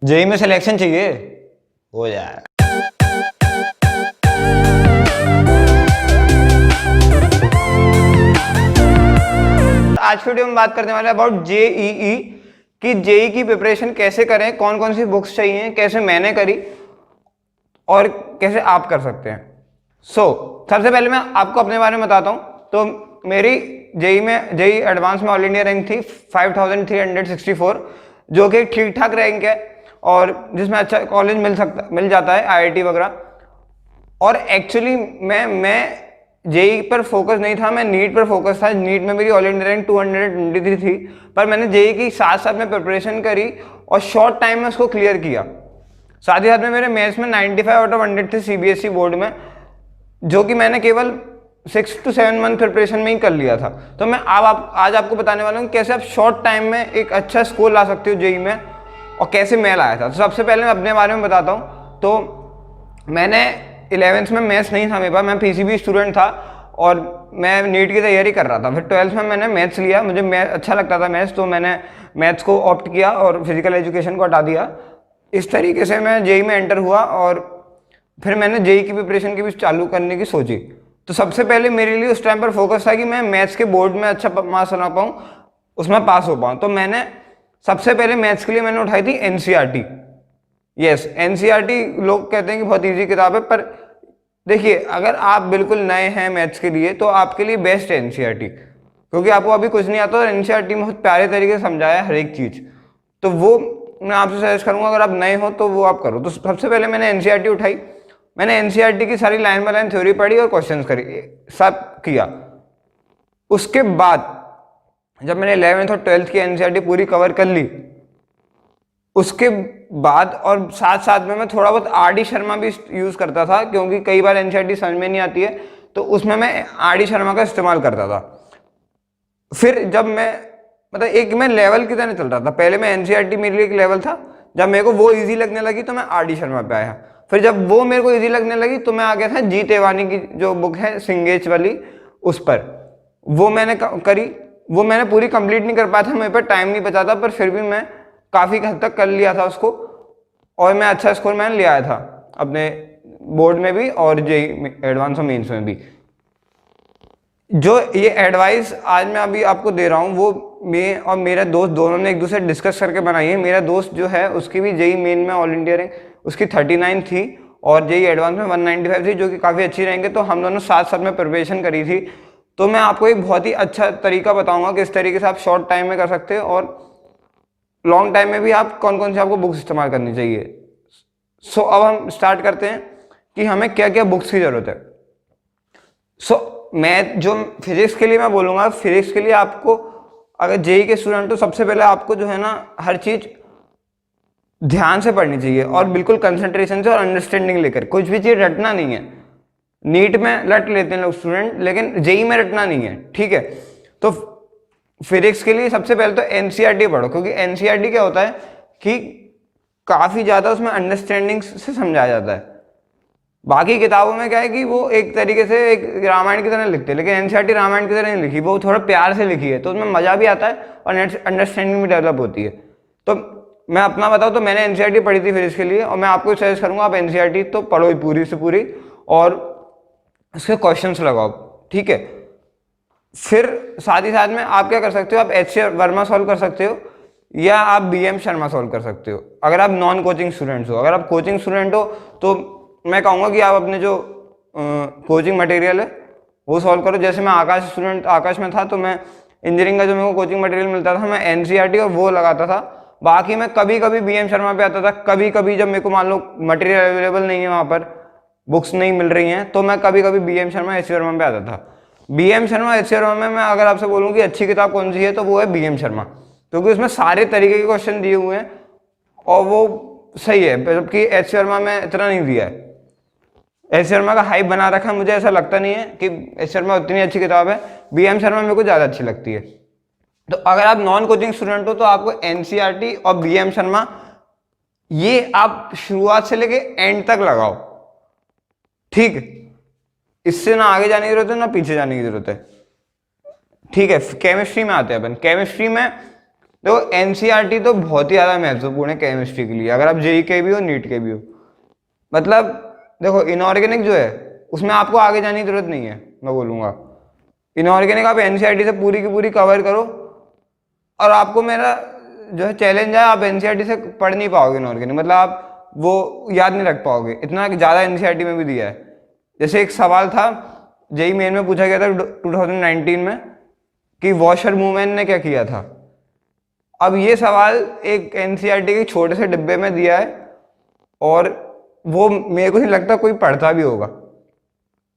JEE में selection चाहिए, हो जाएगा। आज की वीडियो में बात करने वाले अबाउट जेईई कि जेई की प्रिपरेशन कैसे करें, कौन कौन सी बुक्स चाहिए, कैसे मैंने करी और कैसे आप कर सकते हैं। सबसे पहले मैं आपको अपने बारे में बताता हूं। तो मेरी जेई एडवांस में ऑल इंडिया रैंक थी 5364, जो कि ठीक ठाक रैंक है और जिसमें अच्छा कॉलेज मिल जाता है, आईआईटी वगैरह। और एक्चुअली मैं जेई पर फोकस नहीं था, मैं नीट पर फोकस था। नीट में मेरी ऑल इंडिया रैंक 223 थी, पर मैंने जेई की साथ साथ में प्रिपरेशन करी और शॉर्ट टाइम में उसको क्लियर किया। साथ ही साथ में मेरे मैथ्स में 95 आउट ऑफ 100 थे सीबीएसई बोर्ड में, जो कि मैंने केवल 6 to 7 मंथ प्रिपरेशन में ही कर लिया था। तो मैं आज आपको बताने वाला हूँ कैसे आप शॉर्ट टाइम में एक अच्छा स्कोर ला सकते हो जेई में और कैसे मैं लाया था। तो सबसे पहले मैं अपने बारे में बताता हूँ। तो मैंने 11th में मैथ्स नहीं था मेरे पास, मैं पीसीबी स्टूडेंट था और मैं नीट की तैयारी कर रहा था। फिर 12th में मैंने मैथ्स लिया, मुझे मैथ अच्छा लगता था मैथ्स, तो मैंने मैथ्स को ऑप्ट किया और फिजिकल एजुकेशन को हटा दिया। इस तरीके से मैं जेई में एंटर हुआ और फिर मैंने जेई की प्रिपरेशन की भी चालू करने की सोची। तो सबसे पहले मेरे लिए उस टाइम पर फोकस था कि मैं मैथ्स के बोर्ड में अच्छा मार्क्स बना पाऊँ, उसमें पास हो पाऊँ। तो मैंने सबसे पहले मैथ्स के लिए मैंने उठाई थी एनसीईआरटी। यस, एनसीईआरटी लोग कहते हैं कि बहुत ईजी किताब है, पर देखिए अगर आप बिल्कुल नए हैं मैथ्स के लिए तो आपके लिए बेस्ट है एनसीईआरटी, क्योंकि आपको अभी कुछ नहीं आता और एनसीईआरटी में बहुत प्यारे तरीके से समझाया है हर एक चीज़। तो वो मैं आपसे सजेस्ट करूंगा, अगर आप नए हो तो वो आप करो। तो सबसे पहले मैंने एनसीईआरटी उठाई, मैंने एनसीईआरटी की सारी लाइन बाय लाइन थ्योरी पढ़ी और क्वेश्चंस करी, सब किया। उसके बाद जब मैंने 11th और 12th की एनसीईआरटी पूरी कवर कर ली, उसके बाद और साथ साथ में मैं थोड़ा बहुत आर डी शर्मा भी यूज करता था, क्योंकि कई बार एनसीईआरटी समझ में नहीं आती है, तो उसमें मैं आर डी शर्मा का इस्तेमाल करता था। फिर जब मैं मतलब एक मैं लेवल की तरह चल रहा था, पहले मैं एनसीईआरटी मेरे लिए एक लेवल था, जब मेरे को वो इजी लगने लगी तो मैं आर डी शर्मा पे आया। फिर जब वो मेरे को इजी लगने लगी तो मैं आ गया था जी तेवानी की जो बुक है सिंगेज वाली, उस पर वो मैंने करी। वो मैंने पूरी कंप्लीट नहीं कर पाया था, मेरे पर टाइम नहीं बचा था, पर फिर भी मैं काफ़ी हद तक कर लिया था उसको और मैं अच्छा स्कोर मैंने ले आया था अपने बोर्ड में भी और जेई एडवांस और मेंस में भी। जो ये एडवाइस आज मैं अभी आपको दे रहा हूँ वो मैं और मेरा दोस्त दोनों ने एक दूसरे डिस्कस करके बनाई है। मेरा दोस्त जो है उसकी भी जेई मेन में ऑल इंडिया रैंक उसकी 39 थी और जेई एडवांस में 195 थी, जो कि काफ़ी अच्छी रैंक है। तो हम दोनों साथ साथ में प्रिपरेशन करी थी। तो मैं आपको एक बहुत ही अच्छा तरीका बताऊंगा किस तरीके से आप शॉर्ट टाइम में कर सकते हो और लॉन्ग टाइम में भी आप कौन कौन सी आपको बुक्स इस्तेमाल करनी चाहिए। अब हम स्टार्ट करते हैं कि हमें क्या क्या बुक्स की जरूरत है। मैं जो फिजिक्स के लिए मैं बोलूँगा, फिजिक्स के लिए आपको अगर जेई के स्टूडेंट तो सबसे पहले आपको जो है ना हर चीज़ ध्यान से पढ़नी चाहिए और बिल्कुल कंसंट्रेशन से और अंडरस्टैंडिंग लेकर, कुछ भी चीज़ रटना नहीं है। नीट में रट लेते हैं लोग स्टूडेंट, लेकिन जेई में रटना नहीं है, ठीक है। तो फिजिक्स के लिए सबसे पहले तो एनसीईआरटी पढ़ो, क्योंकि एनसीईआरटी क्या होता है कि काफ़ी ज़्यादा उसमें अंडरस्टैंडिंग से समझाया जाता है। बाकी किताबों में क्या है कि वो एक तरीके से एक रामायण की तरह लिखते हैं, लेकिन एनसीईआरटी रामायण की तरह नहीं लिखी, वो थोड़ा प्यार से लिखी है, तो उसमें मज़ा भी आता है और अंडरस्टैंडिंग भी डेवलप होती है। तो मैं अपना बताऊँ तो मैंने एनसीईआरटी पढ़ी थी फिजिक्स के लिए और मैं आपको सजेस्ट करूँगा आप एनसीईआरटी तो पढ़ो ही पूरी से पूरी और उसके क्वेश्चंस लगाओ, ठीक है। फिर साथ ही साथ में आप क्या कर सकते हो, आप एच वर्मा सॉल्व कर सकते हो या आप बीएम शर्मा सॉल्व कर सकते हो अगर आप नॉन कोचिंग स्टूडेंट्स हो। अगर आप कोचिंग स्टूडेंट हो तो मैं कहूँगा कि आप अपने जो कोचिंग मटेरियल है वो सॉल्व करो। जैसे मैं आकाश में था, तो मैं इंजीनियरिंग का जो मेरे को कोचिंग मटेरियल मिलता था मैं एनसीईआरटी और वो लगाता था। बाकी मैं कभी कभी बीएम शर्मा पे आता था, कभी कभी जब मेरे को मान लो मटेरियल अवेलेबल नहीं है, वहाँ पर बुक्स नहीं मिल रही हैं, तो मैं कभी कभी बीएम शर्मा एच वर्मा पे आता था। बीएम शर्मा एच वर्मा में मैं अगर आपसे बोलूँ कि अच्छी किताब कौन सी है तो वो है बीएम शर्मा, क्योंकि उसमें सारे तरीके के क्वेश्चन दिए हुए हैं और वो सही है, जबकि एच शर्मा में इतना नहीं दिया है। एच शर्मा का हाइप बना रखा है, मुझे ऐसा लगता नहीं है कि एच शर्मा उतनी अच्छी किताब है। बीएम शर्मा मेरे को ज़्यादा अच्छी लगती है। तो अगर आप नॉन कोचिंग स्टूडेंट हो तो आपको एनसीईआरटी और बीएम शर्मा ये आप शुरुआत से लेके एंड तक लगाओ, ठीक। इससे ना आगे जाने की जरूरत है ना पीछे जाने की जरूरत है, ठीक है। केमिस्ट्री में आते हैं अपन। केमिस्ट्री में देखो एनसीईआरटी तो बहुत ही ज़्यादा महत्वपूर्ण है केमिस्ट्री के लिए, अगर आप जेई के भी हो नीट के भी हो। मतलब देखो इनऑर्गेनिक जो है उसमें आपको आगे जाने की जरूरत नहीं है, मैं बोलूँगा इनऑर्गेनिक आप एनसीईआरटी से पूरी की पूरी कवर करो, और आपको मेरा जो है चैलेंज है, आप एनसीईआरटी से पढ़ नहीं पाओगे इनऑर्गेनिक, मतलब आप वो याद नहीं रख पाओगे, इतना ज़्यादा एनसीईआरटी में भी दिया है। जैसे एक सवाल था जेई मेन में पूछा गया था 2019 में कि वॉशर मूवमैन ने क्या किया था। अब ये सवाल एक एनसीईआरटी के छोटे से डिब्बे में दिया है, और वो मेरे को नहीं लगता कोई पढ़ता भी होगा।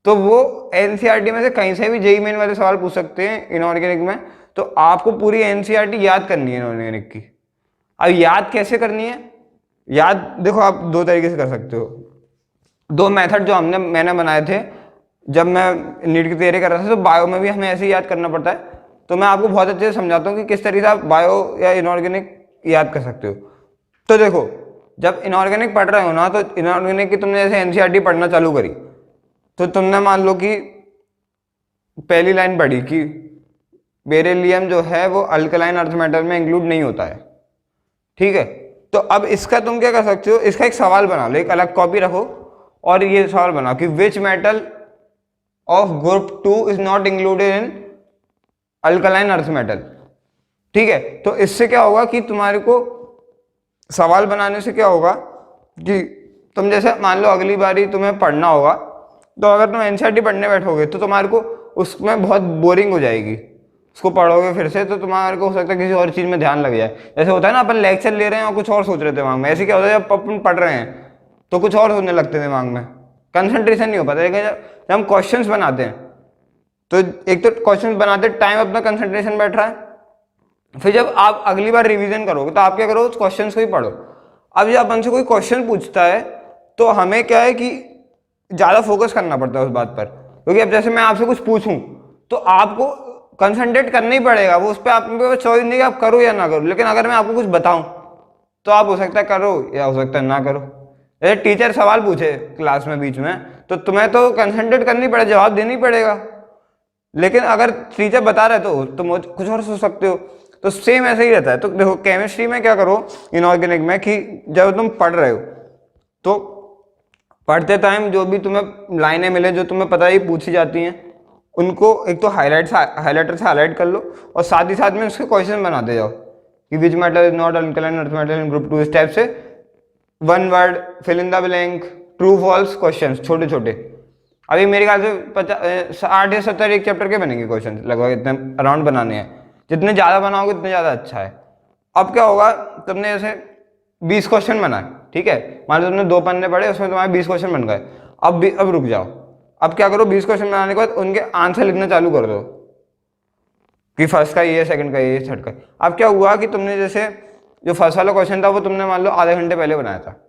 तो वो एनसीईआरटी में से कहीं से भी जेई मेन वाले सवाल पूछ सकते हैं इनऑर्गेनिक में, तो आपको पूरी एनसीईआरटी याद करनी है इनऑर्गेनिक की। अब याद कैसे करनी है, याद देखो आप दो तरीके से कर सकते हो। दो मेथड जो मैंने बनाए थे जब मैं नीट की तैयारी कर रहा था, तो बायो में भी हमें ऐसे ही याद करना पड़ता है। तो मैं आपको बहुत अच्छे से समझाता हूँ कि किस तरीके से आप बायो या इनऑर्गेनिक याद कर सकते हो। तो देखो जब इनऑर्गेनिक पढ़ रहे हो ना, तो इनऑर्गेनिक की तुमने जैसे एनसीईआरटी पढ़ना चालू करी, तो तुमने मान लो कि पहली लाइन पढ़ी कि बेरिलियम जो है वो अल्कलाइन अर्थ मेटल में इंक्लूड नहीं होता है, ठीक है। तो अब इसका तुम क्या कर सकते हो, इसका एक सवाल बना लो, एक अलग कॉपी रखो और ये सवाल बनाओ कि which metal of group 2 is not included in alkaline earth metal, ठीक है। तो इससे क्या होगा कि तुम्हारे को सवाल बनाने से क्या होगा कि तुम जैसे मान लो अगली बारी तुम्हें पढ़ना होगा, तो अगर तुम एनसीईआरटी पढ़ने बैठोगे तो तुम्हारे को उसमें बहुत बोरिंग हो जाएगी, उसको पढ़ोगे फिर से तो तुम्हारे को हो सकता है किसी और चीज़ में ध्यान लग जाए। जैसे होता है ना अपन लेक्चर ले रहे हैं और कुछ और सोच रहे थे दिमाग में, ऐसे क्या होता है जब अपन पढ़ रहे हैं तो कुछ और होने लगते हैं दिमाग में, कंसंट्रेशन नहीं हो पाता। लेकिन जब हम क्वेश्चंस बनाते हैं तो एक तो क्वेश्चंस बनाते टाइम अपना कंसंट्रेशन बैठ रहा है, फिर जब आप अगली बार रिवीजन करोगे तो आप क्या करो, उस क्वेश्चंस को ही पढ़ो। अब जब अपन से कोई क्वेश्चन पूछता है तो हमें क्या है कि ज़्यादा फोकस करना पड़ता है उस बात पर, क्योंकि अब जैसे मैं आपसे कुछ पूछूं तो आपको कंसंट्रेट करना ही पड़ेगा, वो उस पर आपके चॉइस नहीं कि आप करो या ना करो। लेकिन अगर मैं आपको कुछ बताऊं तो आप हो सकता है करो या हो सकता है ना करो। जैसे टीचर सवाल पूछे क्लास में बीच में, तो तुम्हें तो कंसंट्रेट करनी पड़ेगा, जवाब देना ही पड़ेगा। लेकिन अगर टीचर बता रहे तो तुम कुछ और सोच सकते हो। तो सेम ऐसे ही रहता है। तो देखो केमिस्ट्री में क्या करो इनऑर्गेनिक में कि जब तुम पढ़ रहे हो तो पढ़ते टाइम जो भी तुम्हें लाइनें मिले जो तुम्हें पता ही पूछी जाती हैं, उनको एक तो हाईलाइटर से हाईलाइट कर लो, और साथ ही साथ में उसके क्वेश्चन बनाते जाओ कि which metal is not alkaline earth metal in group 2, इस टाइप से one word fill in the blank true false question छोटे छोटे। अभी मेरे ख्याल से 60 या 70 एक चैप्टर के बनेंगे क्वेश्चन, लगभग इतने अराउंड बनाने हैं। जितने ज़्यादा बनाओगे उतने ज़्यादा अच्छा है। अब क्या होगा, तुमने जैसे 20 क्वेश्चन बनाए, ठीक है, मान लो तुमने 2 पन्ने पढ़े, उसमें तुम्हारे 20 क्वेश्चन बन गए। अब रुक जाओ, अब क्या करो 20 क्वेश्चन बनाने के बाद उनके आंसर लिखना चालू कर दो कि फर्स्ट का ये, सेकंड का ये, थर्ड का। अब क्या हुआ कि तुमने जैसे जो फर्स्ट वाला क्वेश्चन था वो तुमने मान लो आधे घंटे पहले बनाया था,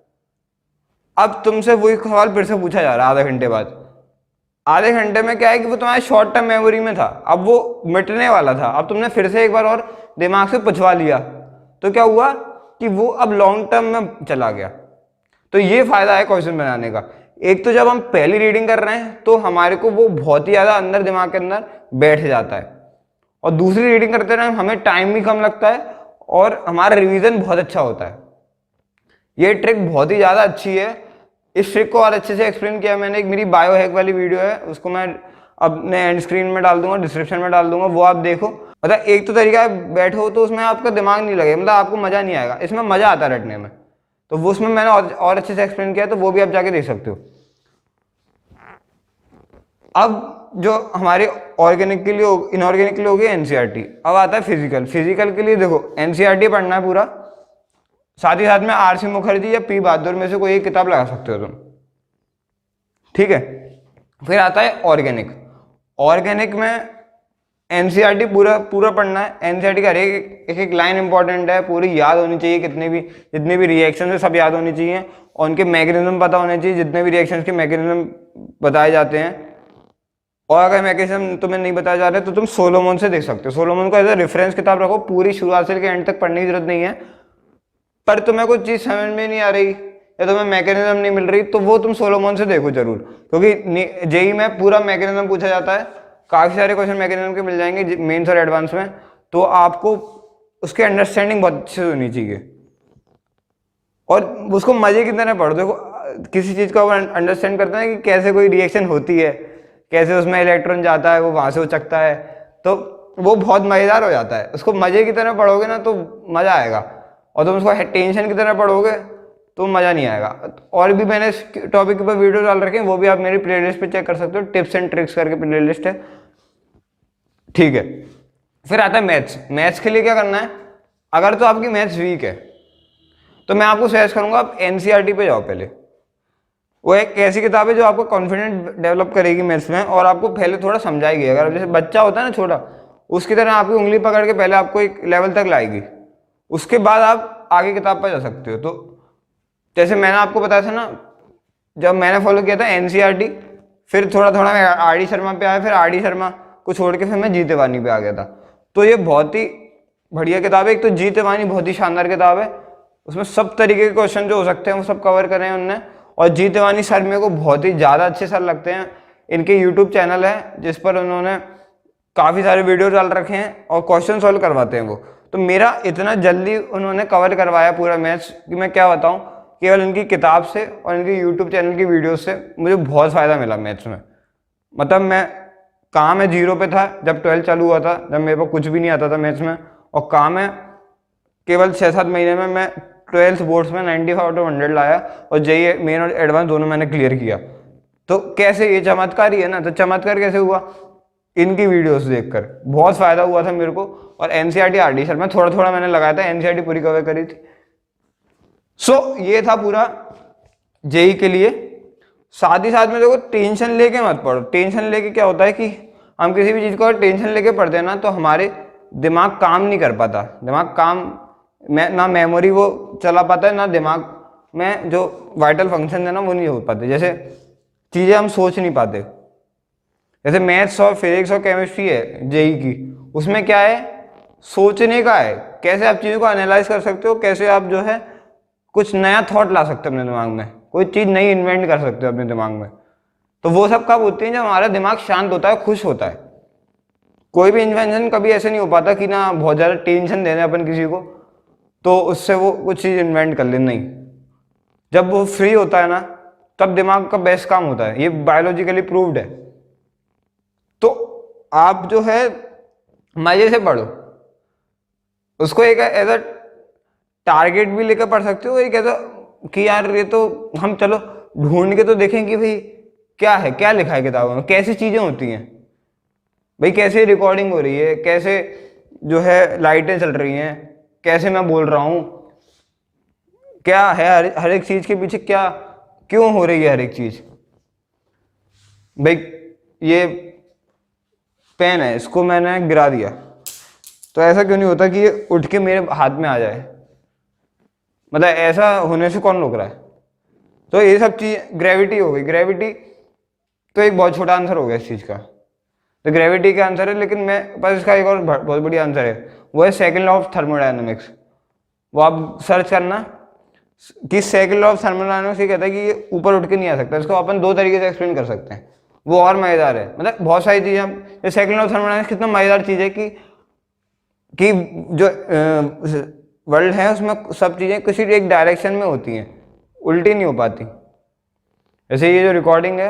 अब तुमसे वही सवाल फिर से पूछा जा रहा है आधे घंटे बाद। आधे घंटे में क्या है कि वो तुम्हारे शॉर्ट टर्म मेमोरी में था, अब वो मिटने वाला था, अब तुमने फिर से एक बार और दिमाग से पुछवा लिया, तो क्या हुआ कि वो अब लॉन्ग टर्म में चला गया। तो ये फायदा है क्वेश्चन बनाने का। एक तो जब हम पहली रीडिंग कर रहे हैं तो हमारे को वो बहुत ही ज़्यादा अंदर दिमाग के अंदर बैठ जाता है, और दूसरी रीडिंग करते टाइम हमें टाइम भी कम लगता है और हमारा रिवीजन बहुत अच्छा होता है। ये ट्रिक बहुत ही ज़्यादा अच्छी है। इस ट्रिक को और अच्छे से एक्सप्लेन किया मैंने, एक मेरी बायो हैक वाली वीडियो है, उसको मैं अपने एंड स्क्रीन में डाल दूंगा, डिस्क्रिप्शन में डाल दूंगा, वो आप देखो। मतलब एक तो तरीका है बैठो तो उसमें आपका दिमाग नहीं लगेगा, मतलब आपको मज़ा नहीं आएगा, इसमें मज़ा आता है रटने में। तो वो उसमें मैंने और अच्छे से एक्सप्लेन किया, तो वो भी आप जाके देख सकते हो। अब जो हमारे ऑर्गेनिक के लिए इनऑर्गेनिक के लिए हो गई एनसीईआरटी, अब आता है फिजिकल। फिजिकल के लिए देखो एनसीईआरटी पढ़ना है पूरा, साथ ही साथ में आर सी मुखर्जी या पी बहादुर में से कोई एक किताब लगा सकते हो तुम, ठीक है। फिर आता है ऑर्गेनिक। ऑर्गेनिक में एनसीईआरटी पूरा पढ़ना है। एनसीईआरटी का एक लाइन इंपॉर्टेंट है, पूरी याद होनी चाहिए, जितने भी रिएक्शन है सब याद होनी चाहिए, और उनके मैकेनिज्म पता होने चाहिए, जितने भी रिएक्शंस के मैकेनिज्म बताए जाते हैं। और अगर मैकेनिज्म तुम्हें नहीं बताया जा रहा है तो तुम सोलोमन से देख सकते हो। सोलोमन को एज ए रेफरेंस किताब रखो, पूरी शुरुआत से लेकर एंड तक पढ़ने की जरूरत नहीं है। पर तुम्हें कुछ चीज़ समझ में नहीं आ रही या तुम्हें मैकेनिज्म नहीं मिल रही तो वो तुम सोलोमन से देखो जरूर, क्योंकि जेई में पूरा मैकेनिज्म पूछा जाता है, काफ़ी सारे क्वेश्चन मैकेनिज्म के मिल जाएंगे मेंस और एडवांस में। तो आपको उसकी अंडरस्टैंडिंग बहुत अच्छी होनी चाहिए और उसको मजे की तरह पढ़ो। देखो किसी चीज़ का वो अंडरस्टैंड करते हैं कि कैसे कोई रिएक्शन होती है, कैसे उसमें इलेक्ट्रॉन जाता है, वो वहाँ से उचकता है, तो वो बहुत मज़ेदार हो जाता है। उसको मज़े की तरह पढ़ोगे ना तो मज़ा आएगा, और तुम उसको टेंशन की तरह पढ़ोगे तो मज़ा नहीं आएगा। और भी मैंने इस टॉपिक के ऊपर वीडियो डाल रखे हैं, वो भी आप मेरी प्लेलिस्ट पे चेक कर सकते हो, टिप्स एंड ट्रिक्स करके प्लेलिस्ट है, ठीक है। फिर आता है मैथ्स। मैथ्स के लिए क्या करना है, अगर तो आपकी मैथ्स वीक है तो मैं आपको सजेस्ट करूंगा आप एनसीईआरटी पे जाओ पहले। वो एक ऐसी किताब है जो आपको कॉन्फिडेंट डेवलप करेगी मैथ्स में, और आपको पहले थोड़ा समझाएगी। अगर जैसे बच्चा होता है ना छोटा, उसकी तरह आपकी उंगली पकड़ के पहले आपको एक लेवल तक लाएगी, उसके बाद आप आगे किताब पर जा सकते हो। तो जैसे मैंने आपको बताया था ना, जब मैंने फॉलो किया था एनसीईआरटी, फिर थोड़ा थोड़ा मैं आर डी शर्मा पे आया, फिर आर डी शर्मा को छोड़ के फिर मैं जी तिवारी पे आ गया था। तो ये बहुत ही बढ़िया किताब है। एक तो जी तिवारी बहुत ही शानदार किताब है, उसमें सब तरीके के क्वेश्चन जो हो सकते हैं वो सब कवर करे हैं उनने। और जी तिवारी सर मेरे को बहुत ही ज़्यादा अच्छे सर लगते हैं। इनके यूट्यूब चैनल है जिस पर उन्होंने काफ़ी सारे वीडियो डाल रखे हैं और क्वेश्चन सॉल्व करवाते हैं वो। तो मेरा इतना जल्दी उन्होंने कवर करवाया पूरा मैथ्स कि मैं क्या बताऊँ, केवल इनकी किताब से और इनके यूट्यूब चैनल की वीडियो से मुझे बहुत फ़ायदा मिला मैथ्स में। मतलब मैं कहाँ मैं जीरो पे था जब 12 चालू हुआ था, जब मेरे को कुछ भी नहीं आता था मैथ्स में, और कहाँ मैं केवल 6-7 महीने में मैं 12th बोर्ड्स में 95/100 लाया, और जेईई मेन और एडवांस दोनों मैंने क्लियर किया। तो कैसे, ये चमत्कार ही है ना। तो चमत्कार कैसे हुआ, इनकी वीडियोस देखकर बहुत फायदा हुआ था मेरे को। और एनसीईआरटी आरडी सर में थोड़ा थोड़ा मैंने लगाया था, एनसीईआरटी पूरी कवर करी थी। सो ये था पूरा जेईई के लिए। साथ ही साथ में देखो टेंशन लेके मत पढ़ो। टेंशन लेके क्या होता है कि हम किसी भी चीज़ को टेंशन लेके पढ़ते हैं ना, तो हमारे दिमाग काम नहीं कर पाता। दिमाग काम में ना मेमोरी वो चला पाता है, ना दिमाग में जो वाइटल फंक्शन है ना वो नहीं हो पाते। जैसे चीज़ें हम सोच नहीं पाते। जैसे मैथ्स और फिजिक्स और केमिस्ट्री है जेईई की, उसमें क्या है, सोचने का है। कैसे आप चीज़ों को एनालाइज कर सकते हो, कैसे आप जो है कुछ नया थॉट ला सकते हो अपने दिमाग में, कोई चीज़ नई इन्वेंट कर सकते हो अपने दिमाग में। तो वो सब कब होती है, जब हमारा दिमाग शांत होता है, खुश होता है। कोई भी इन्वेंशन कभी ऐसे नहीं हो पाता कि ना बहुत ज़्यादा टेंशन दे दें अपन किसी को तो उससे वो कुछ चीज़ इन्वेंट कर ले, नहीं। जब वो फ्री होता है ना, तब दिमाग का बेस्ट काम होता है। ये बायोलॉजिकली प्रूव्ड है। तो आप जो है मजे से पढ़ो, उसको एक एज अ टारगेट भी लेकर पढ़ सकते हो, एक ऐसा कि यार ये तो हम चलो ढूंढ के तो देखें कि भाई क्या है, क्या लिखा है किताबों में, कैसी चीज़ें होती हैं भाई, कैसे रिकॉर्डिंग हो रही है, कैसे जो है लाइटें चल रही हैं, कैसे मैं बोल रहा हूँ, क्या है हर एक चीज़ के पीछे क्या क्यों हो रही है हर एक चीज़। भाई ये पेन है, इसको मैंने गिरा दिया तो ऐसा क्यों नहीं होता कि ये उठ के मेरे हाथ में आ जाए, मतलब ऐसा होने से कौन रोक रहा है। तो ये सब चीज़ ग्रेविटी हो गई। ग्रेविटी तो एक बहुत छोटा आंसर हो गया इस चीज़ का, तो ग्रेविटी का आंसर है। लेकिन मैं बस इसका एक और बहुत बड़ी आंसर है, वो है सेकंड लॉ ऑफ थर्मोडायनेमिक्स। वो आप सर्च करना कि सेकंड लॉ ऑफ थर्मोडायनेमिक्स ये कहता है कि ये ऊपर उठ के नहीं आ सकता। इसको अपन दो तरीके से एक्सप्लेन कर सकते हैं, वो और मज़ेदार है। मतलब बहुत सारी चीज़ें हम, ये सेकंड लॉ ऑफ थर्मोडायनेमिक्स कितना मज़ेदार चीज़ है कि जो वर्ल्ड है उसमें सब चीज़ें किसी एक डायरेक्शन में होती हैं, उल्टी नहीं हो पाती। जैसे ये जो रिकॉर्डिंग है,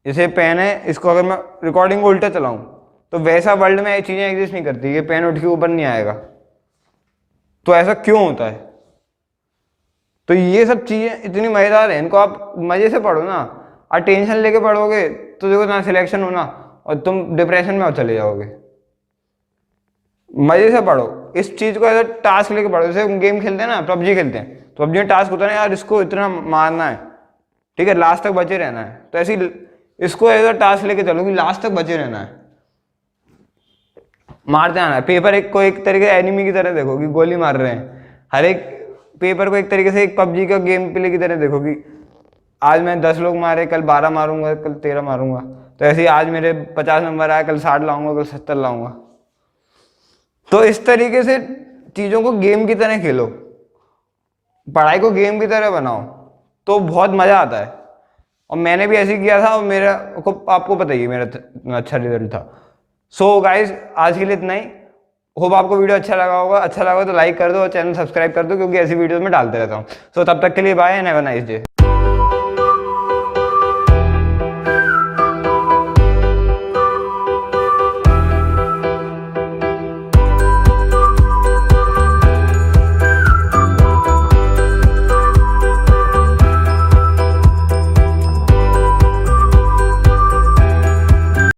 जैसे पेन है, इसको अगर मैं रिकॉर्डिंग को उल्टा चलाऊं तो वैसा वर्ल्ड में ये चीज़ें एग्जिस्ट नहीं करती, ये पेन उठ के ऊपर नहीं आएगा। तो ऐसा क्यों होता है। तो ये सब चीज़ें इतनी मज़ेदार हैं, इनको आप मज़े से पढ़ो ना। और टेंशन लेके पढ़ोगे तो देखो ना सिलेक्शन होना और तुम डिप्रेशन में चले जाओगे। मज़े से पढ़ो, इस चीज़ को ऐसा टास्क लेके पढ़ो। जैसे हम गेम खेलते हैं ना, पबजी खेलते हैं, तो पबजी में टास्क होता है ना यार इसको इतना मारना है, ठीक है, लास्ट तक बचे रहना है। तो ऐसी इसको ऐसा टास्क लेके चलो कि लास्ट तक बचे रहना है, मारते आना है। पेपर एक को एक तरीके से एनिमी की तरह देखो कि गोली मार रहे हैं। हर एक पेपर को एक तरीके से एक पबजी का गेम प्ले की तरह देखो कि आज मैं 10 लोग मारे, कल 12 मारूंगा, कल 13 मारूंगा। तो ऐसे ही आज मेरे 50 नंबर आए, कल 60 लाऊंगा, कल 70 लाऊंगा। तो इस तरीके से चीज़ों को गेम की तरह खेलो, पढ़ाई को गेम की तरह बनाओ, तो बहुत मज़ा आता है। और मैंने भी ऐसे ही किया था और मेरा आपको पता ही है मेरा अच्छा रिजल्ट था। सो गाइज आज के लिए इतना ही। होप आपको वीडियो अच्छा लगा होगा, अच्छा लगा तो लाइक कर दो और चैनल सब्सक्राइब कर दो, क्योंकि ऐसी वीडियोस में डालते रहता हूँ। सो तब तक के लिए bye and have a nice day.